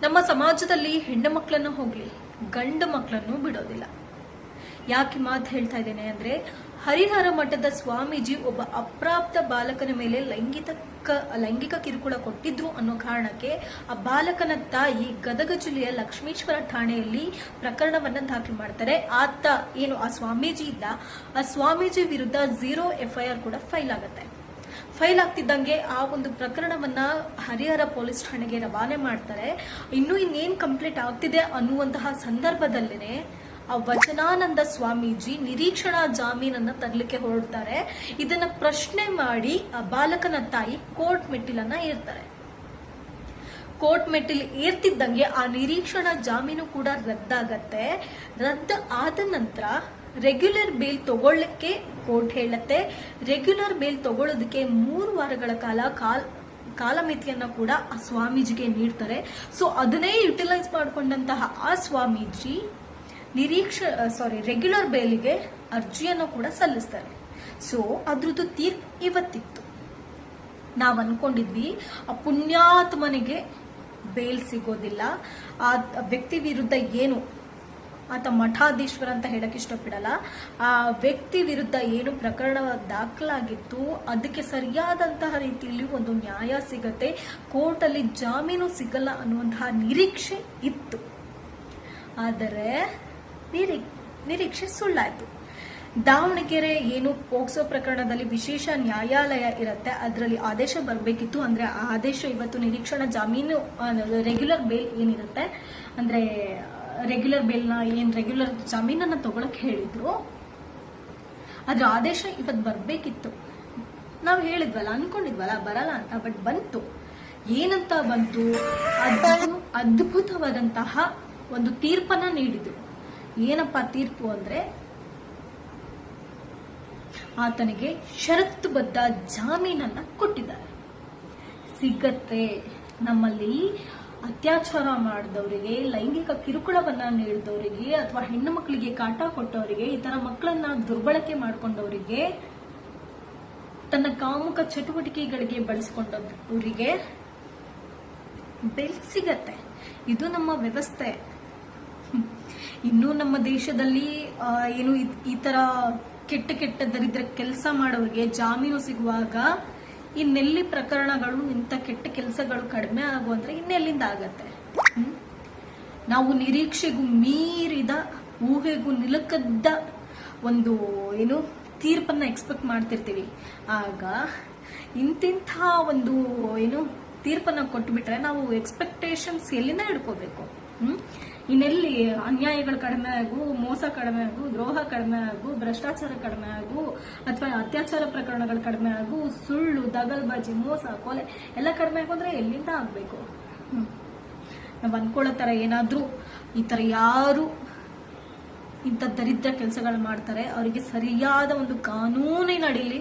ನಮ್ಮ ಸಮಾಜದಲ್ಲಿ ಹೆಣ್ಣು ಮಕ್ಕಳನ್ನು ಹೋಗ್ಲಿ ಗಂಡು ಮಕ್ಕಳನ್ನು ಬಿಡೋದಿಲ್ಲ. ಯಾಕೆ ಮಾತು ಹೇಳ್ತಾ ಇದ್ದೇನೆ ಅಂದ್ರೆ, ಹರಿಹರ ಮಠದ ಸ್ವಾಮೀಜಿ ಒಬ್ಬ ಅಪ್ರಾಪ್ತ ಬಾಲಕನ ಮೇಲೆ ಲೈಂಗಿಕ ಕಿರುಕುಳ ಕೊಟ್ಟಿದ್ರು ಅನ್ನೋ ಕಾರಣಕ್ಕೆ ಆ ಬಾಲಕನ ತಾಯಿ ಗದಗ ಜಿಲ್ಲೆಯ ಲಕ್ಷ್ಮೀಶ್ವರ ಠಾಣೆಯಲ್ಲಿ ಪ್ರಕರಣವನ್ನ ದಾಖಲು ಮಾಡ್ತಾರೆ. ಆತ ಏನು ಆ ಸ್ವಾಮೀಜಿ ಇದ್ದ, ಆ ಸ್ವಾಮೀಜಿ ವಿರುದ್ಧ 0 FIR ಕೂಡ ಫೈಲ್ ಆಗುತ್ತೆ. ಫೈಲ್ ಆಗ್ತಿದ್ದಂಗೆ ಆ ಒಂದು ಪ್ರಕರಣವನ್ನ ಹರಿಹರ ಪೊಲೀಸ್ ಠಾಣೆಗೆ ರವಾನೆ ಮಾಡ್ತಾರೆ. ಇನ್ನೇನ್ ಕಂಪ್ಲೀಟ್ ಆಗ್ತಿದೆ ಅನ್ನುವಂತಹ ಸಂದರ್ಭದಲ್ಲೇನೆ ಆ ವಚನಾನಂದ ಸ್ವಾಮೀಜಿ ನಿರೀಕ್ಷಣಾ ಜಾಮೀನನ್ನ ತರಲಿಕ್ಕೆ ಹೊರಡ್ತಾರೆ. ಇದನ್ನ ಪ್ರಶ್ನೆ ಮಾಡಿ ಆ ಬಾಲಕನ ತಾಯಿ ಕೋರ್ಟ್ ಮೆಟ್ಟಿಲನ್ನ ಏರ್ತಾರೆ. ಕೋರ್ಟ್ ಮೆಟ್ಟಿಲು ಏರ್ತಿದ್ದಂಗೆ ಆ ನಿರೀಕ್ಷಣಾ ಜಾಮೀನು ಕೂಡ ರದ್ದಾಗತ್ತೆ. ರದ್ದು ಆದ ನಂತರ ರೆಗ್ಯುಲರ್ ಬೇಲ್ ತಗೊಳ್ಳಕ್ಕೆ ಕೋರ್ಟ್ ಹೇಳುತ್ತೆ. ರೆಗ್ಯುಲರ್ ಬೇಲ್ ತಗೊಳ್ಳೋದಕ್ಕೆ 3 ವಾರಗಳ ಕಾಲಮಿತಿಯನ್ನ ಕೂಡ ಆ ಸ್ವಾಮೀಜಿಗೆ ನೀಡ್ತಾರೆ. ಸೊ ಅದನ್ನೇ ಯುಟಿಲೈಸ್ ಮಾಡಿಕೊಂಡಂತಹ ಆ ಸ್ವಾಮೀಜಿ ರೆಗ್ಯುಲರ್ ಬೇಲಿಗೆ ಅರ್ಜಿಯನ್ನು ಕೂಡ ಸಲ್ಲಿಸ್ತಾರೆ. ಸೊ ಅದ್ರದ್ದು ತೀರ್ಪು ಇವತ್ತಿತ್ತು. ನಾವ್ ಅನ್ಕೊಂಡಿದ್ವಿ ಆ ಪುಣ್ಯಾತ್ಮನಿಗೆ ಬೇಲ್ ಸಿಗೋದಿಲ್ಲ, ಆ ವ್ಯಕ್ತಿ ವಿರುದ್ಧ ಏನು ಆತ ಮಠಾಧೀಶ್ವರ ಅಂತ ಹೇಳಕ್ ಇಷ್ಟಪಡಲ್ಲ, ಆ ವ್ಯಕ್ತಿ ವಿರುದ್ಧ ಏನು ಪ್ರಕರಣ ದಾಖಲಾಗಿತ್ತು ಅದಕ್ಕೆ ಸರಿಯಾದಂತಹ ರೀತಿಯಲ್ಲಿ ಒಂದು ನ್ಯಾಯ ಸಿಗತ್ತೆ, ಕೋರ್ಟ್ ಅಲ್ಲಿ ಜಾಮೀನು ಸಿಗಲ್ಲ ಅನ್ನುವಂತಹ ನಿರೀಕ್ಷೆ ಇತ್ತು. ಆದರೆ ನಿರೀಕ್ಷೆ ಸುಳ್ಳಾಯ್ತು. ದಾವಣಗೆರೆ ಏನು ಪೋಕ್ಸೋ ಪ್ರಕರಣದಲ್ಲಿ ವಿಶೇಷ ನ್ಯಾಯಾಲಯ ಇರುತ್ತೆ, ಅದರಲ್ಲಿ ಆದೇಶ ಬರಬೇಕಿತ್ತು. ಅಂದ್ರೆ ಆ ಆದೇಶ ಇವತ್ತು ನಿರೀಕ್ಷಣಾ ಜಾಮೀನು ರೆಗ್ಯುಲರ್ ಬೇಲ್ ಏನಿರುತ್ತೆ ಅಂದ್ರೆ ರೆಗ್ಯುಲರ್ ಜಾಮೀನನ್ನ ತಗೊಳಕ್ ಹೇಳಿದ್ರು, ಅದ್ರ ಆದೇಶ ಇವತ್ತು ಬರ್ಬೇಕಿತ್ತು. ನಾವು ಹೇಳಿದ್ವಲ್ಲ, ಅನ್ಕೊಂಡಿದ್ವಲ್ಲ ಬರಲ್ಲ ಅಂತ, ಬಟ್ ಬಂತು. ಏನಂತ ಬಂತು? ಅದ್ಭುತವಾದಂತಹ ಒಂದು ತೀರ್ಪನ್ನ ನೀಡಿದ್ರು. ಏನಪ್ಪಾ ತೀರ್ಪು ಅಂದ್ರೆ, ಆತನಿಗೆ ಷರತ್ತುಬದ್ಧ ಜಾಮೀನನ್ನ ಕೊಟ್ಟಿದ್ದಾರೆ. ಸಿಗತ್ತೆ. ನಮ್ಮಲ್ಲಿ ಅತ್ಯಾಚಾರ ಮಾಡಿದವರಿಗೆ, ಲೈಂಗಿಕ ಕಿರುಕುಳವನ್ನ ನೀಡಿದವರಿಗೆ, ಅಥವಾ ಹೆಣ್ಣು ಮಕ್ಕಳಿಗೆ ಕಾಟ ಕೊಟ್ಟವರಿಗೆ, ಈ ತರ ಮಕ್ಕಳನ್ನ ದುರ್ಬಳಕೆ ಮಾಡಿಕೊಂಡವರಿಗೆ, ತನ್ನ ಕಾಮುಕ ಚಟುವಟಿಕೆಗಳಿಗೆ ಬಳಸಿಕೊಂಡವರಿಗೆ ಬೇಲ್ ಸಿಗತ್ತೆ. ಇದು ನಮ್ಮ ವ್ಯವಸ್ಥೆ. ಇನ್ನು ನಮ್ಮ ದೇಶದಲ್ಲಿ ಏನು ಈ ತರ ಕೆಟ್ಟ ದರಿದ್ರ ಕೆಲಸ ಮಾಡೋರಿಗೆ ಜಾಮೀನು ಸಿಗುವಾಗ ಇನ್ನೆಲ್ಲಿ ಪ್ರಕರಣಗಳು, ಇಂಥ ಕೆಟ್ಟ ಕೆಲಸಗಳು ಕಡಿಮೆ ಆಗುವಂದ್ರೆ ಇನ್ನೆಲ್ಲಿಂದ ಆಗತ್ತೆ? ನಾವು ನಿರೀಕ್ಷೆಗೂ ಮೀರಿದ, ಊಹೆಗೂ ನಿಲುಕದ್ದ ಒಂದು ಏನು ತೀರ್ಪನ್ನ ಎಕ್ಸ್ಪೆಕ್ಟ್ ಮಾಡ್ತಿರ್ತೀವಿ. ಆಗ ಇಂತಿಂಥ ಒಂದು ಏನು ತೀರ್ಪನ್ನ ಕೊಟ್ಬಿಟ್ರೆ ನಾವು ಎಕ್ಸ್ಪೆಕ್ಟೇಷನ್ಸ್ ಎಲ್ಲಿಂದ ಹಿಡ್ಕೋಬೇಕು? ಇನ್ನೆಲ್ಲಿ ಅನ್ಯಾಯಗಳು ಕಡಿಮೆ ಆಗು, ಮೋಸ ಕಡಿಮೆ ಆಗು, ದ್ರೋಹ ಕಡಿಮೆ ಆಗು, ಭ್ರಷ್ಟಾಚಾರ ಕಡಿಮೆ ಆಗು, ಅಥವಾ ಅತ್ಯಾಚಾರ ಪ್ರಕರಣಗಳು ಕಡಿಮೆ ಆಗು, ಸುಳ್ಳು, ದಗಲ್ಬಾಜಿ, ಮೋಸ, ಕೊಲೆ ಎಲ್ಲ ಕಡಿಮೆ ಆಗು ಅಂದ್ರೆ ಎಲ್ಲಿಂದ ಆಗ್ಬೇಕು? ನಾವ್ ಅನ್ಕೊಳ್ಳೋ ತರ ಏನಾದ್ರೂ ಈ ತರ ಯಾರು ಇಂಥ ದರಿದ್ರ ಕೆಲಸಗಳು ಮಾಡ್ತಾರೆ ಅವರಿಗೆ ಸರಿಯಾದ ಒಂದು ಕಾನೂನಿನ ಅಡಿಯಲ್ಲಿ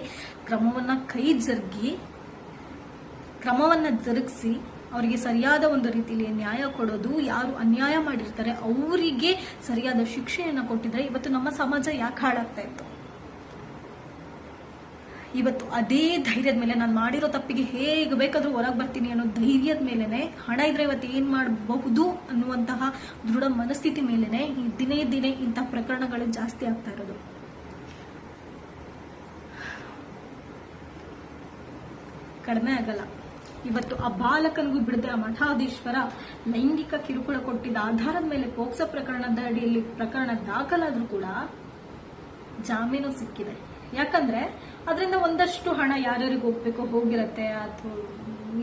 ಕ್ರಮವನ್ನ ಜರುಗಿಸಿ ಅವರಿಗೆ ಸರಿಯಾದ ಒಂದು ರೀತಿಯಲ್ಲಿ ನ್ಯಾಯ ಕೊಡೋದು, ಯಾರು ಅನ್ಯಾಯ ಮಾಡಿರ್ತಾರೆ ಅವರಿಗೆ ಸರಿಯಾದ ಶಿಕ್ಷೆಯನ್ನ ಕೊಟ್ಟಿದ್ರೆ ಇವತ್ತು ನಮ್ಮ ಸಮಾಜ ಯಾಕೆ ಹಾಳಾಗ್ತಾ ಇತ್ತು? ಇವತ್ತು ಅದೇ ಧೈರ್ಯದ ಮೇಲೆ ನಾನು ಮಾಡಿರೋ ತಪ್ಪಿಗೆ ಹೇಗೆ ಬೇಕಾದ್ರೂ ಹೊರಗೆ ಬರ್ತೀನಿ ಅನ್ನೋ ಧೈರ್ಯದ ಮೇಲೆನೆ, ಹಣ ಇದ್ರೆ ಇವತ್ತು ಏನ್ ಮಾಡಬಹುದು ಅನ್ನುವಂತಹ ದೃಢ ಮನಸ್ಥಿತಿ ಮೇಲೆನೆ ದಿನೇ ದಿನೇ ಇಂತಹ ಪ್ರಕರಣಗಳು ಜಾಸ್ತಿ ಆಗ್ತಾ ಇರೋದು. ಕಡಿಮೆ ಆಗಲ್ಲ. ಇವತ್ತು ಆ ಬಾಲಕನಿಗೂ ಬಿಡದೆ ಆ ಮಠಾಧೀಶ್ವರ ಲೈಂಗಿಕ ಕಿರುಕುಳ ಕೊಟ್ಟಿದ್ದ ಆಧಾರದ ಮೇಲೆ ಪೋಕ್ಸೋ ಪ್ರಕರಣದ ಅಡಿಯಲ್ಲಿ ಪ್ರಕರಣ ದಾಖಲಾದ್ರೂ ಕೂಡ ಜಾಮೀನು ಸಿಕ್ಕಿದೆ. ಯಾಕಂದ್ರೆ ಅದರಿಂದ ಒಂದಷ್ಟು ಹಣ ಯಾರ್ಯಾರಿಗೆ ಹೋಗ್ಬೇಕು ಹೋಗಿರತ್ತೆ, ಅಥವಾ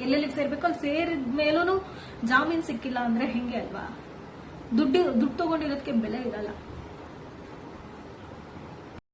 ಎಲ್ಲೆಲ್ಲಿ ಸೇರ್ಬೇಕು ಅಲ್ಲಿ ಸೇರಿದ ಮೇಲೂ ಜಾಮೀನು ಸಿಕ್ಕಿಲ್ಲ ಅಂದ್ರೆ ಹೆಂಗೆ ಅಲ್ವಾ? ದುಡ್ಡು ತಗೊಂಡಿರೋದಕ್ಕೆ ಬೆಲೆ ಇರಲ್ಲ.